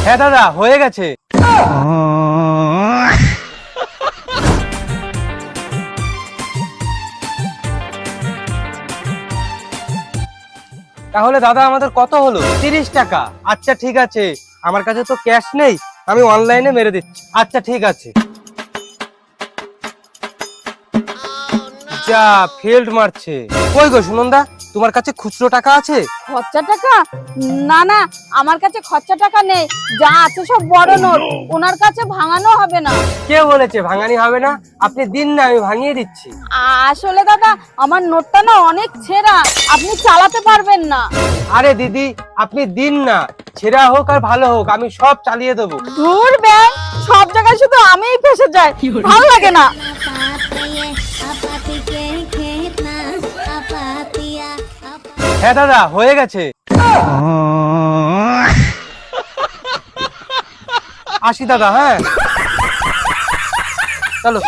হ্যাঁ দাদা, হয়ে গেছে। তাহলে দাদা আমাদের কত হলো? 30 টাকা। আচ্ছা ঠিক আছে, আমার কাছে তো ক্যাশ নেই, আমি অনলাইনে মেরে দিচ্ছি। আচ্ছা ঠিক আছে। যা ফিল্ড মারছে। কই গো সুনন্দা, তোমার কাছে খুচরো টাকা আছে? খরচা টাকা? না না, আমার কাছে খরচা টাকা নেই, যা আছে সব বড় নোট, ওনার কাছে ভাঙানো হবে না। কে বলেছে ভাঙানি হবে না? আপনি দিন না, আমি ভাঙিয়ে দিচ্ছি। আসলে দাদা, আমার নোটটা না অনেক ছেঁড়া, আপনি চালাতে পারবেন না। আরে দিদি, আপনি দিন না, ছেঁড়া হোক আর ভালো হোক, আমি সব চালিয়ে দেবো। ধুর ব্যাং, সব জায়গায় শুধু আমিই ফেসে যাই, ভালো লাগে না। হ্যাঁ দাদা, হয়ে গেছে। আসি দাদা, হ্যাঁ চলো।